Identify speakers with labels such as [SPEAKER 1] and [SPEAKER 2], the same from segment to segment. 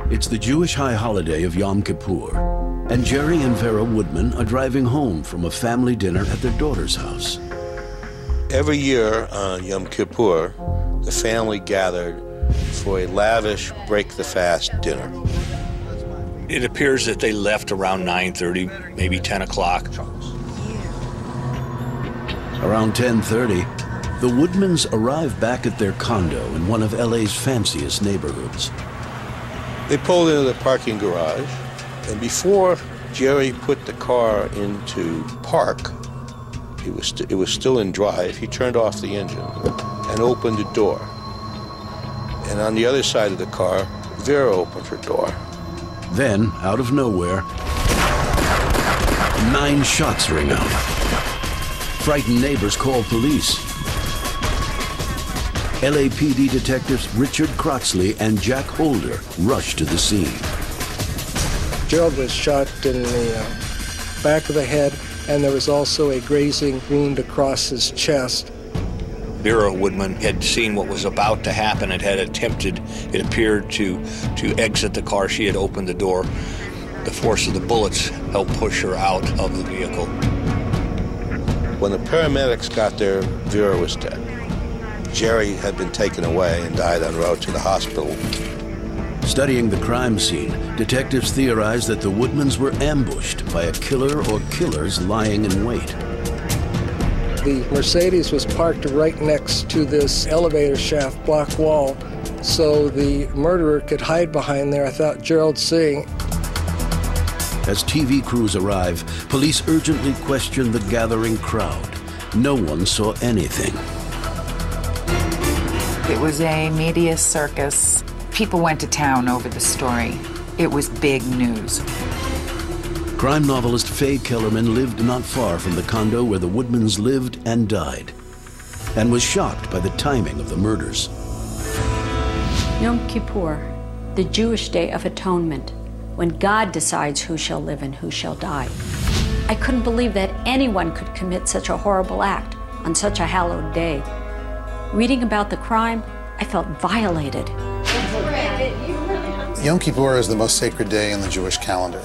[SPEAKER 1] It's the Jewish high holiday of Yom Kippur, and Jerry and Vera Woodman are driving home from a family dinner at their daughter's house.
[SPEAKER 2] Every year on Yom Kippur, the family gathered for a lavish break-the-fast dinner.
[SPEAKER 3] It appears that they left around 9:30, maybe 10 o'clock.
[SPEAKER 1] Around 10:30, the Woodmans arrive back at their condo in one of LA's fanciest neighborhoods.
[SPEAKER 2] They pulled into the parking garage, and before Jerry put the car into park, it was still in drive, he turned off the engine and opened the door. And on the other side of the car, Vera opened her door.
[SPEAKER 1] Then, out of nowhere, 9 shots ring out. Frightened neighbors call police. LAPD detectives Richard Croxley and Jack Holder rush to the scene.
[SPEAKER 4] Gerald was shot in the back of the head, and there was also a grazing wound across his chest.
[SPEAKER 3] Vera Woodman had seen what was about to happen and had attempted, it appeared, to exit the car. She had opened the door. The force of the bullets helped push her out of the vehicle.
[SPEAKER 2] When the paramedics got there, Vera was dead. Jerry had been taken away and died en route to the hospital.
[SPEAKER 1] Studying the crime scene, detectives theorized that the Woodmans were ambushed by a killer or killers lying in wait.
[SPEAKER 4] The Mercedes was parked right next to this elevator shaft block wall, so the murderer could hide behind there without Gerald seeing.
[SPEAKER 1] As TV crews arrive, police urgently question the gathering crowd. No one saw anything.
[SPEAKER 5] It was a media circus. People went to town over the story. It was big news.
[SPEAKER 1] Crime novelist Faye Kellerman lived not far from the condo where the Woodmans lived and died, and was shocked by the timing of the murders.
[SPEAKER 6] Yom Kippur, the Jewish Day of Atonement, when God decides who shall live and who shall die. I couldn't believe that anyone could commit such a horrible act on such a hallowed day. Reading about the crime, I felt violated.
[SPEAKER 7] Yom Kippur is the most sacred day in the Jewish calendar.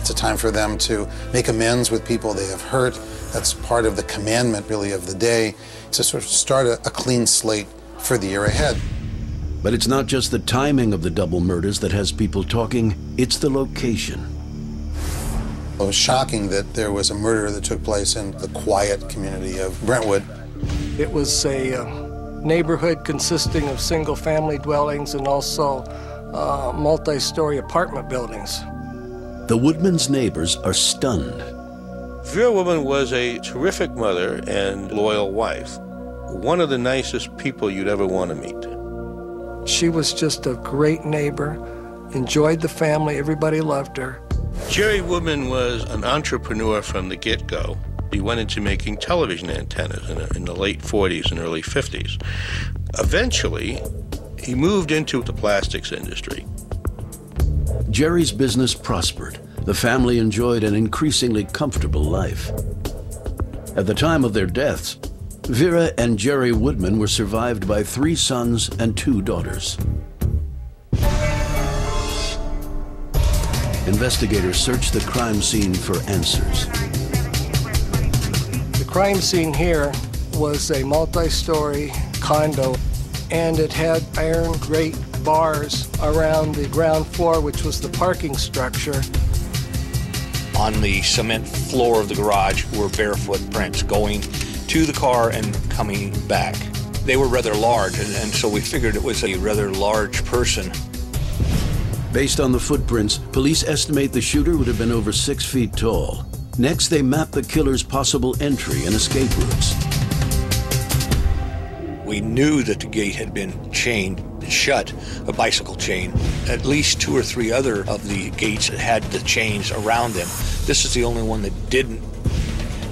[SPEAKER 7] It's a time for them to make amends with people they have hurt. That's part of the commandment, really, of the day, to sort of start a clean slate for the year ahead.
[SPEAKER 1] But it's not just the timing of the double murders that has people talking, it's the location.
[SPEAKER 7] It was shocking that there was a murder that took place in the quiet community of Brentwood.
[SPEAKER 4] It was a neighborhood consisting of single-family dwellings and also multi-story apartment buildings.
[SPEAKER 1] The Woodmans' neighbors are stunned.
[SPEAKER 2] Vera Woodman was a terrific mother and loyal wife. One of the nicest people you'd ever want to meet.
[SPEAKER 4] She was just a great neighbor, enjoyed the family, everybody loved her.
[SPEAKER 2] Jerry Woodman was an entrepreneur from the get-go. He went into making television antennas in the late 40s and early 50s. Eventually, he moved into the plastics industry.
[SPEAKER 1] Jerry's business prospered. The family enjoyed an increasingly comfortable life. At the time of their deaths, Vera and Jerry Woodman were survived by 3 sons and 2 daughters. Investigators searched the crime scene for answers.
[SPEAKER 4] The crime scene here was a multi-story condo, and it had iron grate bars around the ground floor, which was the parking structure.
[SPEAKER 3] On the cement floor of the garage were barefoot prints going to the car and coming back. They were rather large, and so we figured it was a rather large person.
[SPEAKER 1] Based on the footprints, police estimate the shooter would have been over 6 feet tall. Next, they map the killer's possible entry and escape routes.
[SPEAKER 3] We knew that the gate had been chained shut, a bicycle chain. At least 2 or 3 other of the gates had the chains around them. This is the only one that didn't.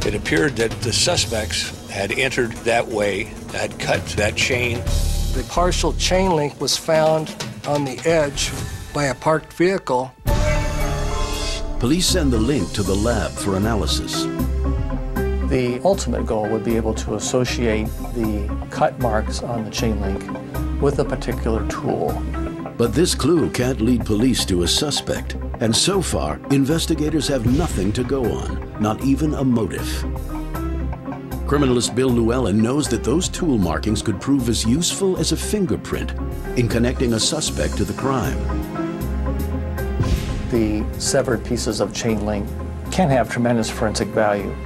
[SPEAKER 3] It appeared that the suspects had entered that way, had cut that chain.
[SPEAKER 4] The partial chain link was found on the edge by a parked vehicle.
[SPEAKER 1] Police send the link to the lab for analysis.
[SPEAKER 8] The ultimate goal would be able to associate the cut marks on the chain link with a particular tool.
[SPEAKER 1] But this clue can't lead police to a suspect. And so far, investigators have nothing to go on, not even a motive. Criminalist Bill Llewellyn knows that those tool markings could prove as useful as a fingerprint in connecting a suspect to the crime.
[SPEAKER 8] The severed pieces of chain link can have tremendous forensic value.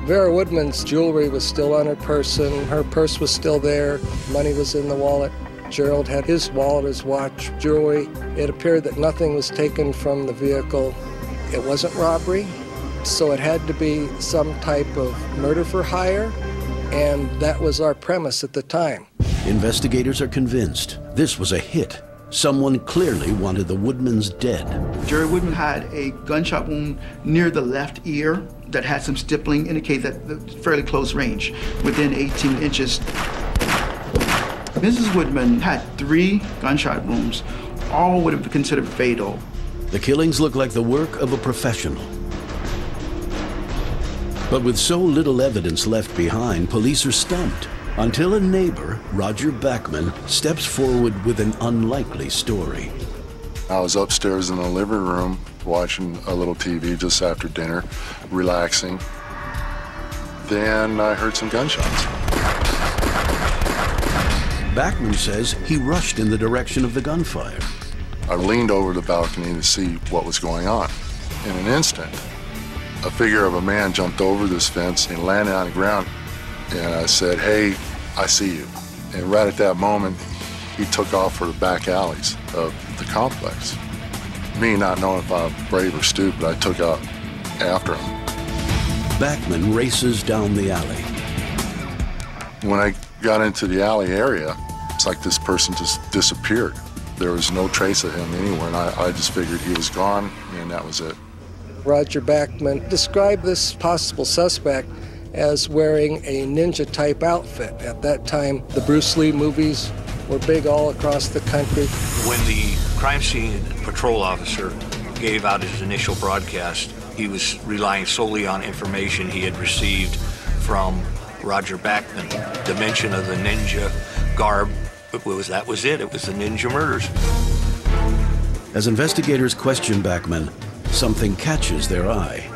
[SPEAKER 4] Vera Woodman's jewelry was still on her person. Her purse was still there. Money was in the wallet. Gerald had his wallet, his watch, jewelry. It appeared that nothing was taken from the vehicle. It wasn't robbery, so it had to be some type of murder for hire, and that was our premise at the time.
[SPEAKER 1] Investigators are convinced this was a hit. Someone clearly wanted the Woodmans dead.
[SPEAKER 9] Jerry Woodman had a gunshot wound near the left ear that had some stippling, indicating that fairly close range, within 18 inches. Mrs. Woodman had 3 gunshot wounds. All would have been considered fatal.
[SPEAKER 1] The killings look like the work of a professional. But with so little evidence left behind, police are stumped. Until a neighbor, Roger Backman, steps forward with an unlikely story.
[SPEAKER 10] I was upstairs in the living room watching a little TV just after dinner, relaxing. Then I heard some gunshots.
[SPEAKER 1] Backman says he rushed in the direction of the gunfire.
[SPEAKER 10] I leaned over the balcony to see what was going on. In an instant, a figure of a man jumped over this fence and landed on the ground. And I said, "Hey, I see you." And right at that moment, he took off for the back alleys of the complex. Me not knowing if I'm brave or stupid, I took out after him.
[SPEAKER 1] Backman races down the alley.
[SPEAKER 10] When I got into the alley area, it's like this person just disappeared. There was no trace of him anywhere, and I just figured he was gone, and that was it.
[SPEAKER 4] Roger Backman described this possible suspect as wearing a ninja-type outfit. At that time, the Bruce Lee movies were big all across the country.
[SPEAKER 3] When the crime scene patrol officer gave out his initial broadcast, he was relying solely on information he had received from Roger Backman. The mention of the ninja garb, that was it. It was the ninja murders.
[SPEAKER 1] As investigators question Backman, something catches their eye.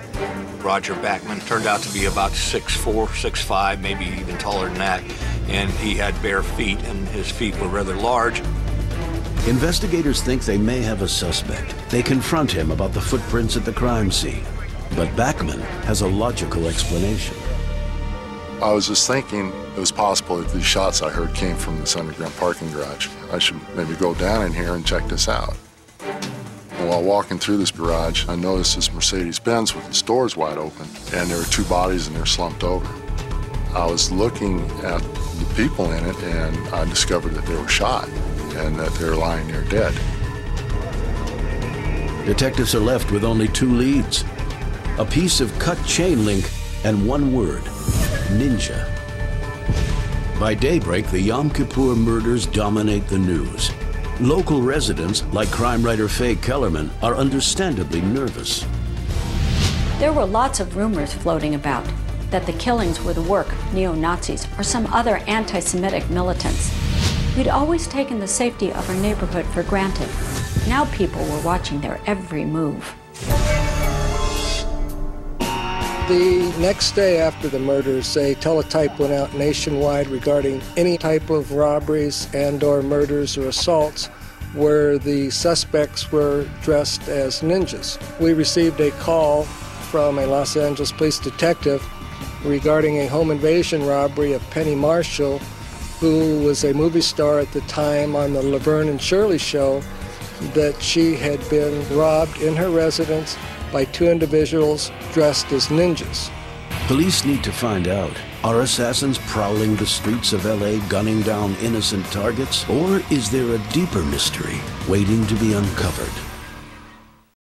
[SPEAKER 3] Roger Backman turned out to be about 6'4", 6'5", maybe even taller than that, and he had bare feet, and his feet were rather large.
[SPEAKER 1] Investigators think they may have a suspect. They confront him about the footprints at the crime scene. But Backman has a logical explanation.
[SPEAKER 10] I was just thinking it was possible that these shots I heard came from this underground parking garage. I should maybe go down in here and check this out. While walking through this garage, I noticed this Mercedes-Benz with its doors wide open, and there were 2 bodies and they're slumped over. I was looking at the people in it, and I discovered that they were shot and that they were lying there dead.
[SPEAKER 1] Detectives are left with only 2 leads. A piece of cut chain link and 1 word, ninja. By daybreak, the Yom Kippur murders dominate the news. Local residents, like crime writer Faye Kellerman, are understandably nervous.
[SPEAKER 6] There were lots of rumors floating about that the killings were the work of neo-Nazis or some other anti-Semitic militants. We'd always taken the safety of our neighborhood for granted. Now people were watching their every move.
[SPEAKER 4] The next day after the murders, a teletype went out nationwide regarding any type of robberies and/or murders or assaults where the suspects were dressed as ninjas. We received a call from a Los Angeles police detective regarding a home invasion robbery of Penny Marshall, who was a movie star at the time on the Laverne and Shirley show, that she had been robbed in her residence by 2 individuals dressed as ninjas.
[SPEAKER 1] Police need to find out, are assassins prowling the streets of LA gunning down innocent targets? Or is there a deeper mystery waiting to be uncovered?